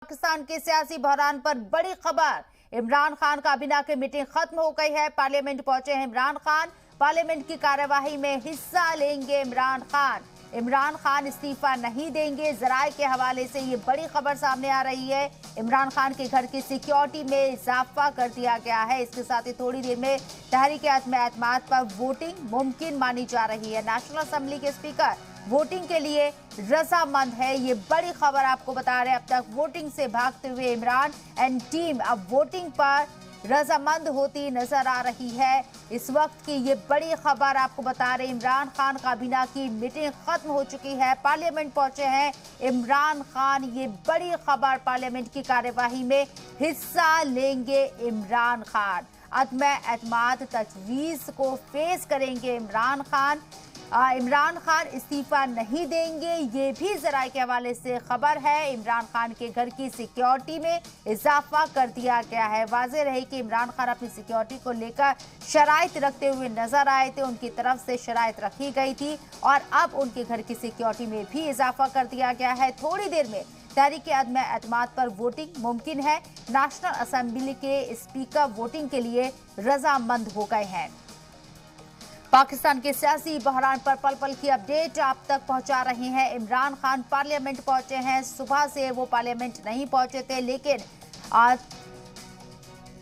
पाकिस्तान के सियासी बहरान पर बड़ी खबर। इमरान खान काबीना की मीटिंग खत्म हो गई है। पार्लियामेंट पहुंचे हैं इमरान खान। पार्लियामेंट की कार्यवाही में हिस्सा लेंगे इमरान खान। इमरान खान इस्तीफा नहीं देंगे। जराये के हवाले से ये बड़ी खबर सामने आ रही है। इमरान खान के घर की सिक्योरिटी में इजाफा कर दिया गया है। इसके साथ ही थोड़ी देर में तहरीक-ए-एतमाद पर वोटिंग मुमकिन मानी जा रही है। नेशनल असेंबली के स्पीकर वोटिंग के लिए रजामंद है। ये बड़ी खबर आपको बता रहे हैं। अब तक वोटिंग से भागते हुए इमरान एंड टीम अब वोटिंग पर रजामंद होती नजर आ रही है। इस वक्त की ये बड़ी खबर आपको बता रहे। इमरान खान काबीना की मीटिंग खत्म हो चुकी है। पार्लियामेंट पहुंचे हैं इमरान खान। ये बड़ी खबर, पार्लियामेंट की कार्यवाही में हिस्सा लेंगे इमरान खान। अदम-ए-एतमाद तजवीज़ को फेस करेंगे इमरान खान। इमरान खान इस्तीफा नहीं देंगे, ये भी जराये के हवाले से खबर है। इमरान खान के घर की सिक्योरिटी में इजाफा कर दिया गया है। वाज़ेह रहे कि इमरान खान अपनी सिक्योरिटी को लेकर शराइत रखते हुए नजर आए थे। उनकी तरफ से शराइत रखी गई थी और अब उनके घर की सिक्योरिटी में भी इजाफा कर दिया गया है। थोड़ी देर में तहरीक-ए-एतमाद पर वोटिंग मुमकिन है। नेशनल असेंबली के स्पीकर वोटिंग के लिए रजामंद हो गए हैं। पाकिस्तान के सियासी बहरान पर पल पल की अपडेट आप तक पहुंचा रहे हैं। इमरान खान पार्लियामेंट पहुंचे हैं। सुबह से वो पार्लियामेंट नहीं पहुंचे थे, लेकिन आज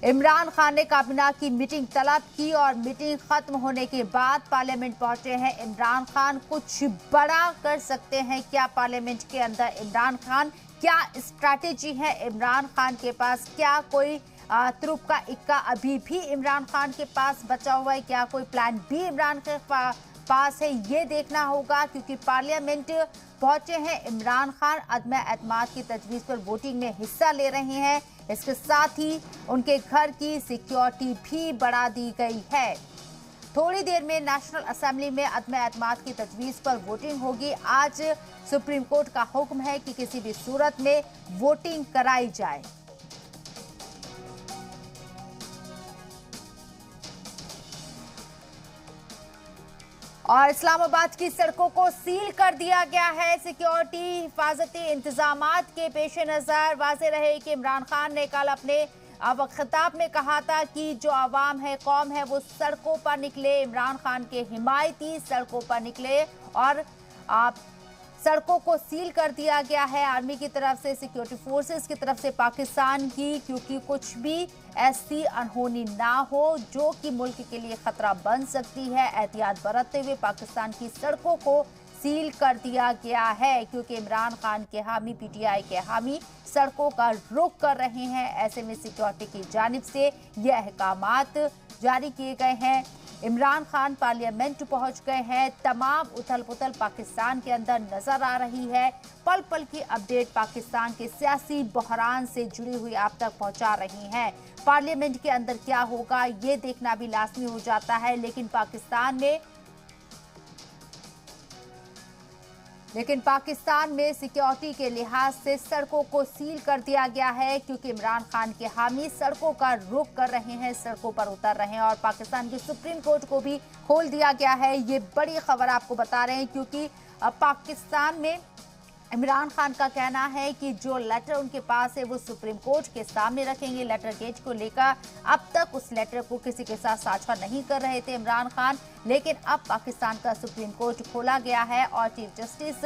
इमरान खान ने काबीना की मीटिंग तलब की और मीटिंग खत्म होने के बाद पार्लियामेंट पहुंचे हैं इमरान खान। कुछ बड़ा कर सकते हैं क्या पार्लियामेंट के अंदर इमरान खान? क्या स्ट्रैटेजी है इमरान खान के पास? क्या कोई तुरुप का इक्का अभी भी इमरान खान के पास बचा हुआ है? क्या कोई प्लान बी इमरान के पास है? ये देखना होगा, क्योंकि पार्लियामेंट पहुंचे हैं इमरान खान। अदम-ए-एतमाद की तजवीज़ पर वोटिंग में हिस्सा ले रहे हैं। इसके साथ ही उनके घर की सिक्योरिटी भी बढ़ा दी गई है। थोड़ी देर में नेशनल असेंबली में अदम-ए-एतमाद की तजवीज़ पर वोटिंग होगी। आज सुप्रीम कोर्ट का हुक्म है कि किसी भी सूरत में वोटिंग कराई जाए। और इस्लामाबाद की सड़कों को सील कर दिया गया है। सिक्योरिटी हिफाजती इंतजामात के पेश नज़र। वाज़ेह रहे कि इमरान खान ने कल अपने खिताब में कहा था कि जो आवाम है, कौम है, वो सड़कों पर निकले। इमरान खान के हिमायती सड़कों पर निकले और सड़कों को सील कर दिया गया है आर्मी की तरफ से, सिक्योरिटी फोर्सेस की तरफ से पाकिस्तान की, क्योंकि कुछ भी ऐसी अनहोनी ना हो जो कि मुल्क के लिए खतरा बन सकती है। एहतियात बरतते हुए पाकिस्तान की सड़कों को सील कर दिया गया है, क्योंकि इमरान खान के हामी, पीटीआई के हामी सड़कों का रुख कर रहे हैं। ऐसे में सिक्योरिटी की जानिब से ये अहकामात जारी किए गए हैं। इमरान खान पार्लियामेंट पहुंच गए हैं। तमाम उथल पुथल पाकिस्तान के अंदर नजर आ रही है। पल पल की अपडेट पाकिस्तान के सियासी बहरान से जुड़ी हुई आप तक पहुंचा रही हैं। पार्लियामेंट के अंदर क्या होगा ये देखना भी लाजमी हो जाता है, लेकिन पाकिस्तान में सिक्योरिटी के लिहाज से सड़कों को सील कर दिया गया है, क्योंकि इमरान खान के हामी सड़कों का रुख कर रहे हैं, सड़कों पर उतर रहे हैं और पाकिस्तान के सुप्रीम कोर्ट को भी खोल दिया गया है। ये बड़ी खबर आपको बता रहे हैं, क्योंकि पाकिस्तान में इमरान खान का कहना है कि जो लेटर उनके पास है वो सुप्रीम कोर्ट के सामने रखेंगे। लेटर गेट को लेकर अब तक उस लेटर को किसी के साथ साझा नहीं कर रहे थे इमरान खान, लेकिन अब पाकिस्तान का सुप्रीम कोर्ट खोला गया है और चीफ जस्टिस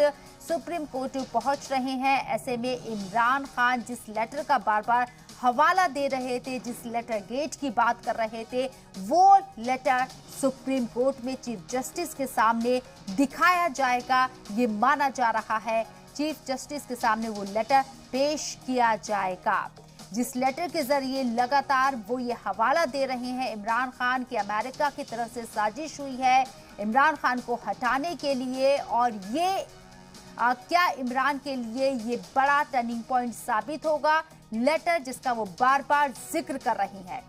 सुप्रीम कोर्ट पहुंच रहे हैं। ऐसे में इमरान खान जिस लेटर का बार बार हवाला दे रहे थे, जिस लेटर गेट की बात कर रहे थे, वो लेटर सुप्रीम कोर्ट में चीफ जस्टिस के सामने दिखाया जाएगा, ये माना जा रहा है। चीफ जस्टिस के सामने वो लेटर पेश किया जाएगा, जिस लेटर के जरिए लगातार वो ये हवाला दे रहे हैं इमरान खान की अमेरिका की तरफ से साजिश हुई है इमरान खान को हटाने के लिए। और ये क्या इमरान के लिए ये बड़ा टर्निंग पॉइंट साबित होगा? लेटर जिसका वो बार बार जिक्र कर रही है।